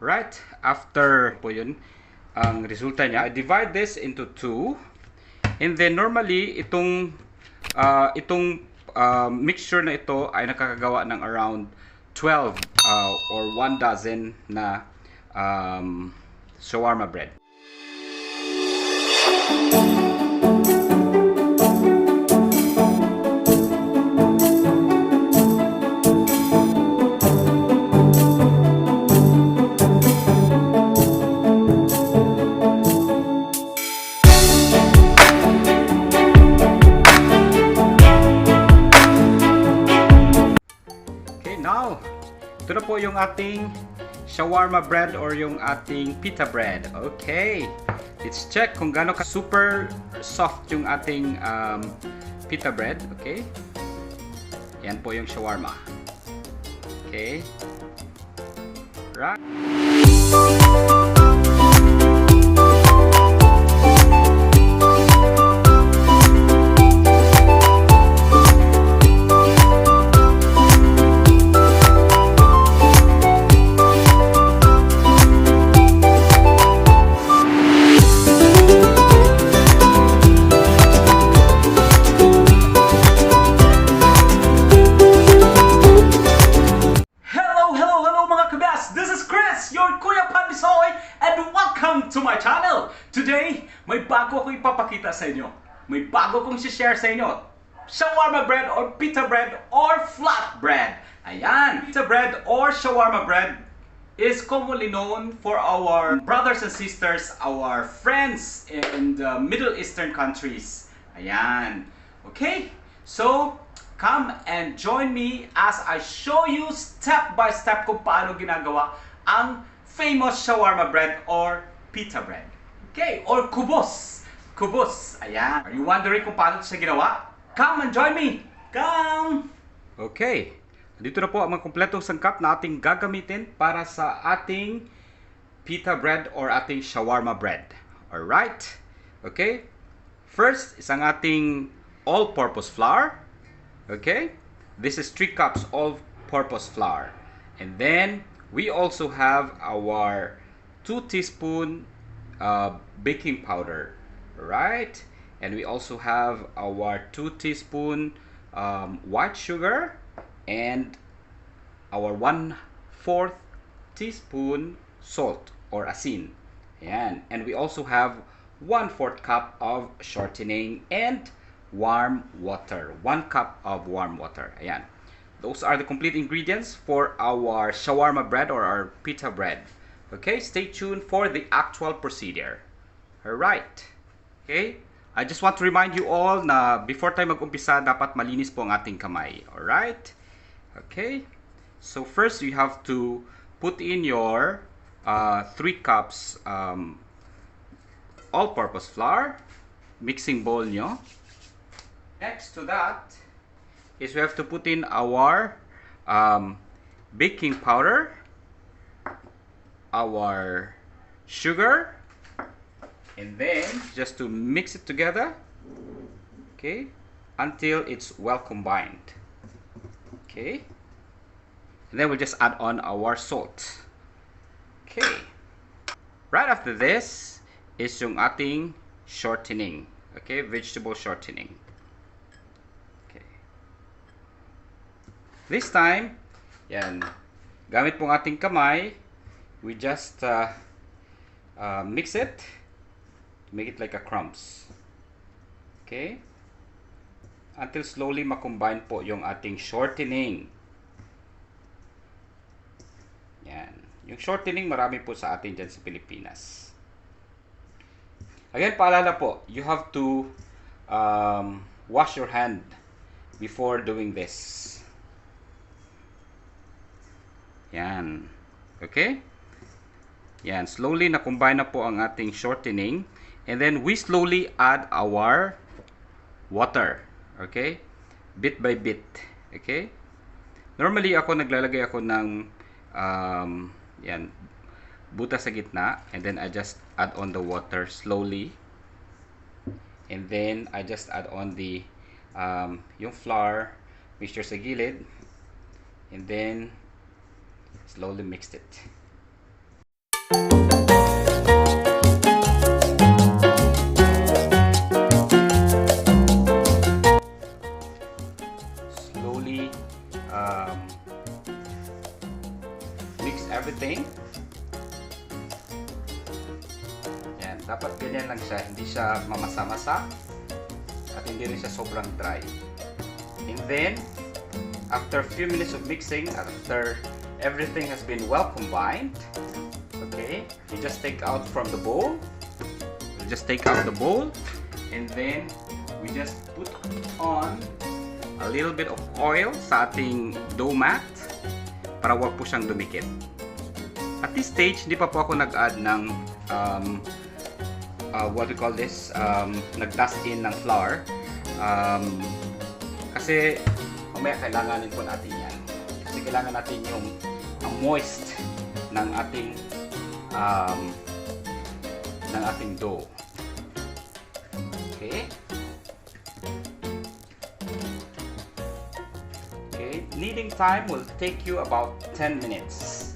Right? After po yun, ang resulta niya, I divide this into 2. And then normally, itong mixture na ito ay nakakagawa ng around 12 or 1 dozen na shawarma bread. Now, ito na po yung ating shawarma bread or yung ating pita bread. Okay, let's check kung gaano ka super soft yung ating pita bread. Okay, yan po yung shawarma. Okay, right. To my channel! Today, may bago akong ipapakita sa inyo. May bago akong share sa inyo. Shawarma bread or pita bread or flat bread. Ayan! Pita bread or shawarma bread is commonly known for our brothers and sisters, our friends in the Middle Eastern countries. Ayan. Okay? So, come and join me as I show you step by step kung paano ginagawa ang famous shawarma bread or pita bread. Okay, or kubos. Kubos. Ayan. Are you wondering kung paano ito siya ginawa? Come and join me. Come! Okay. Dito na po ang mga kumpletong sangkap na ating gagamitin para sa ating pita bread or ating shawarma bread. Alright? Okay? First, isang ating all-purpose flour. Okay? This is 3 cups all-purpose flour. And then, we also have our 2 teaspoon baking powder, right? And we also have our 2 teaspoon white sugar and our 1/4 teaspoon salt or asin. Ayan. And we also have 1/4 cup of shortening and warm water. 1 cup of warm water. Ayan. Those are the complete ingredients for our shawarma bread or our pita bread. Okay, stay tuned for the actual procedure. Alright. Okay, I just want to remind you all na before tayo mag-umpisa, dapat malinis po ang ating kamay. Alright? Okay, so first you have to put in your 3 cups all-purpose flour, mixing bowl nyo. Next to that is we have to put in our baking powder, our sugar, and then just to mix it together, okay, until it's well combined. Okay, and then we'll just add on our salt. Okay, right after this is yung ating shortening. Okay, vegetable shortening. Okay, this time, yan, gamit pong ating kamay, we just mix it to make it like a crumbs. Okay? Until slowly makombine po yung ating shortening. Yan. Yung shortening marami po sa atin dyan sa Pilipinas. Again, paalala po, you have to wash your hand before doing this. Yan. Okay? Yan, slowly na-combine na po ang ating shortening. And then, we slowly add our water. Okay? Bit by bit. Okay? Normally, naglalagay ako ng yan, buta sa gitna. And then, I just add on the water slowly. And then, I just add on the yung flour mixture sa gilid. And then, slowly mixed it. everything. Yan, dapat ganyan lang siya, hindi siya mamasa-masa at hindi rin siya sobrang dry. And then, after a few minutes of mixing, after everything has been well combined, okay, you just take out from the bowl. You just take out the bowl, and then we just put on a little bit of oil sa ating dough mat para wag po siyang dumikit. At this stage, hindi pa po ako nag-add ng what we call this, nag-dust in ng flour. Kasi mamaya kailanganin po natin yan. Kasi kailangan natin yung moist ng ating dough. Okay? Okay, kneading time will take you about 10 minutes.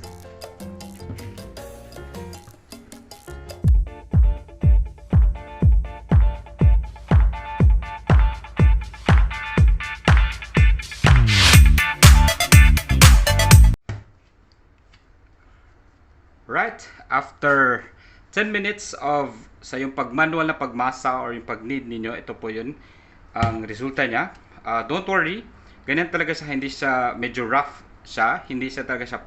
Right, after 10 minutes of sa yung pag-manual na pagmasa or yung pag-knead ninyo, ito po yun ang resulta niya. Don't worry, ganyan talaga siya, hindi siya medyo rough siya, hindi siya talaga siya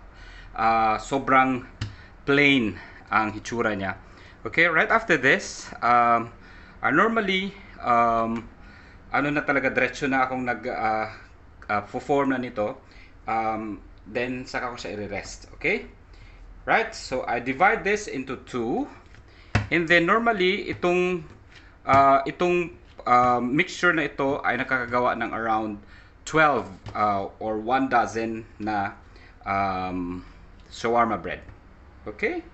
sobrang plain ang hitsura niya. Okay, right after this, normally ano na talaga, diretso na akong form na nito, then saka ko siya i-rest. Okay, right, so I divide this into two, and then normally itong mixture na ito ay nakakagawa ng around 12 or 1 dozen na shawarma bread. Okay?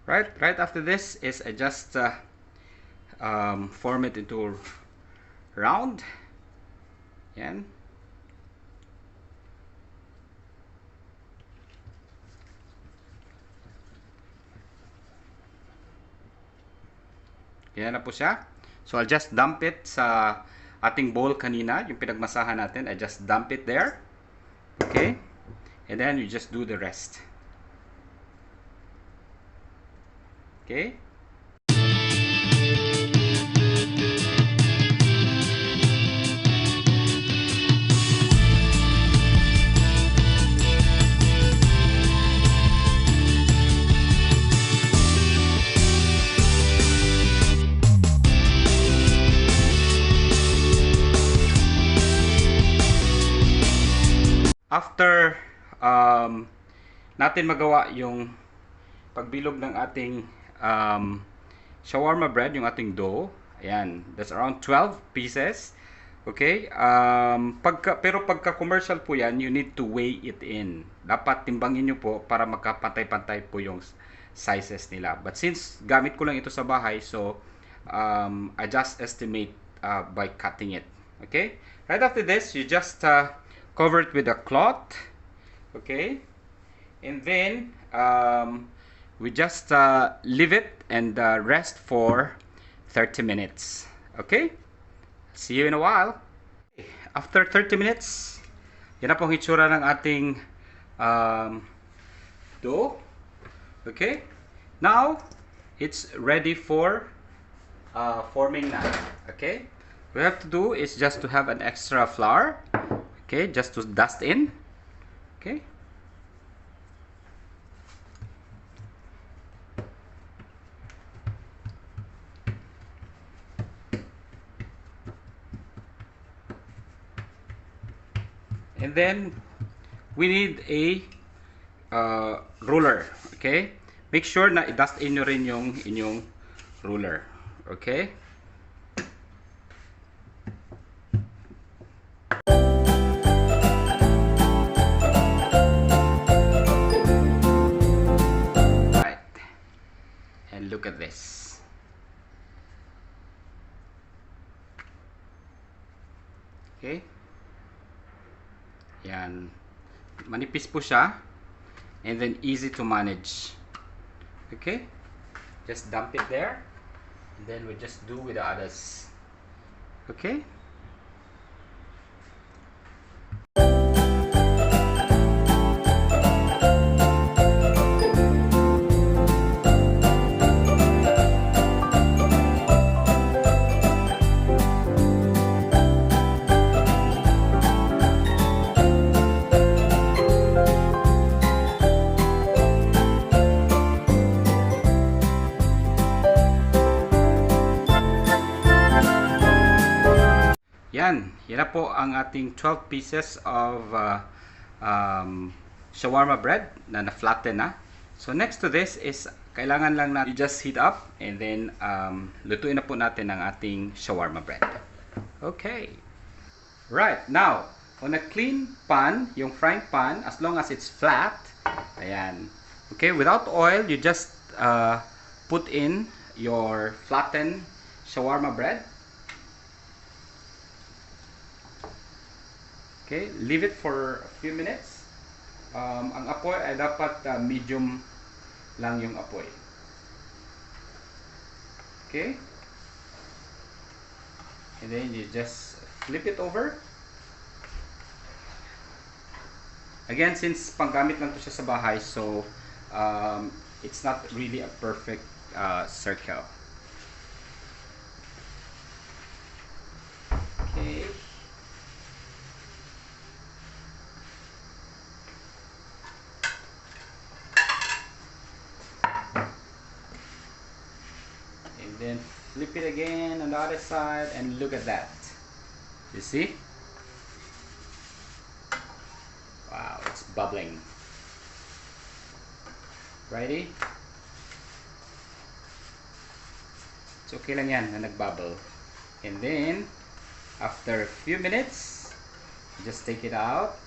Right after this is I just form it into round. Yan. Yan na po siya. So I'll just dump it sa ating bowl kanina, yung pinagmasahan natin. I just dump it there. Okay? And then you just do the rest. Okay? After natin magawa yung pagbilog ng ating shawarma bread, yung ating dough, ayan, that's around 12 pieces. Okay? Pero pagka commercial po yan, you need to weigh it in. Dapat timbangin nyo po para magkapantay-pantay po yung sizes nila. But since gamit ko lang ito sa bahay, so I just estimate by cutting it. Okay? Right after this, you just cover it with a cloth, okay, and then we just leave it and rest for 30 minutes. Okay, see you in a while. After 30 minutes, yan na pong hitsura ng ating dough. Okay, now it's ready for forming na. Okay, what we have to do is just to have an extra flour. Okay, just to dust in. Okay. And then we need a ruler. Okay. Make sure na i-dust in nyo rin yung inyong ruler. Okay. Look at this. Okay? Yan. Manipis po siya. And then easy to manage. Okay? Just dump it there. And then we just do with the others. Okay? Yan na po ang ating 12 pieces of shawarma bread na na-flatten na. So next to this is kailangan lang natin just heat up and then lutuin na po natin ang ating shawarma bread. Okay. Right, now on a clean pan, yung frying pan, as long as it's flat, ayan. Okay, without oil, you just put in your flattened shawarma bread. Okay, leave it for a few minutes. Ang apoy ay dapat medium lang yung apoy. Okay? And then you just flip it over. Again, since panggamit lang to siya sa bahay, so it's not really a perfect circle. Okay. And then flip it again on the other side and look at that. You see? Wow, it's bubbling. Ready? It's okay lang yan na nagbubble. And then, after a few minutes, just take it out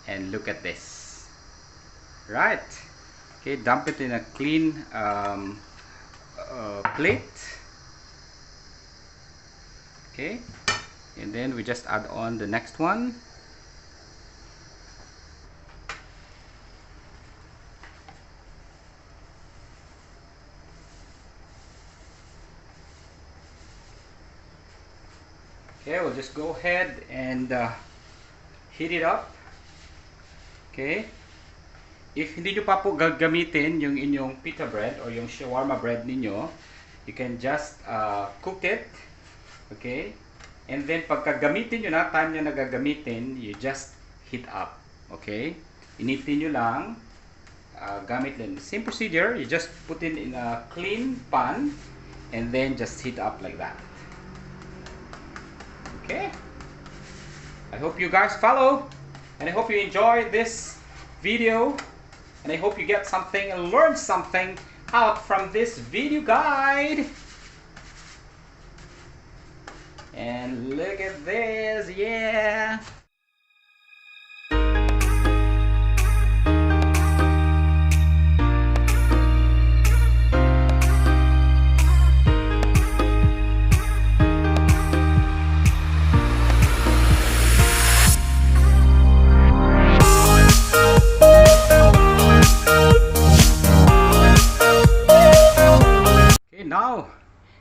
and look at this. Right. Okay, dump it in a clean plate. Okay, and then we just add on the next one. Okay, we'll just go ahead and heat it up. Okay, if hindi nyo pa po gagamitin yung inyong pita bread or yung shawarma bread ninyo, you can just cook it. Okay, and then pagka gamitin nyo na, time nyo na gagamitin, you just heat up. Okay, initin nyo lang, gamit din same procedure. You just put it in a clean pan and then just heat up like that. Okay, I hope you guys follow, and I hope you enjoy this video, and I hope you get something and learn something out from this video guide. And look at this, yeah! Now,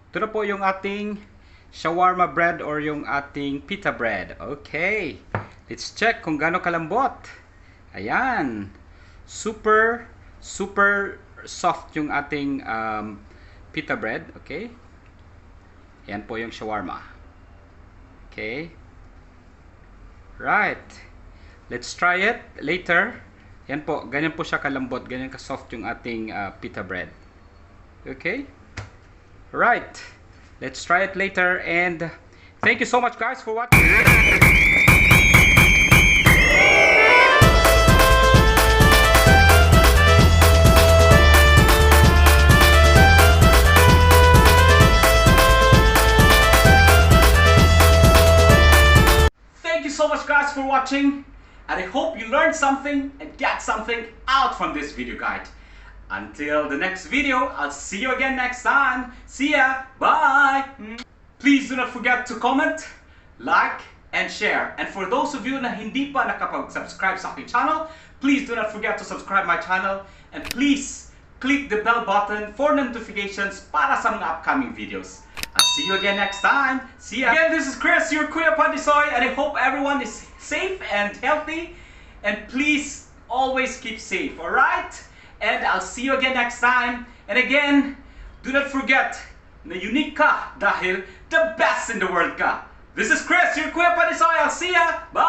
ito na po yung ating shawarma bread or yung ating pita bread. Okay, let's check kung gaano kalambot. Ayan, super soft yung ating pita bread. Okay, ayan po yung shawarma. Okay, right, let's try it later. Yan po, ganyan po siya kalambot, ganyan ka soft yung ating pita bread. Okay, right, let's try it later, and thank you so much guys for watching. Thank you so much guys for watching, and I hope you learned something and get something out from this video guide. Until the next video, I'll see you again next time. See ya. Bye. Please do not forget to comment, like, and share. And for those of you na hindi pa nakapag-subscribe sa aking channel, please do not forget to subscribe my channel. And please click the bell button for notifications para sa mga upcoming videos. I'll see you again next time. See ya. Again, this is Chris, your Kuya Pandisoy, and I hope everyone is safe and healthy. And please always keep safe, alright? And I'll see you again next time. And again, do not forget na unique ka dahil the best in the world ka. This is Chris, your Kuya Pandisoy. I'll see ya. Bye!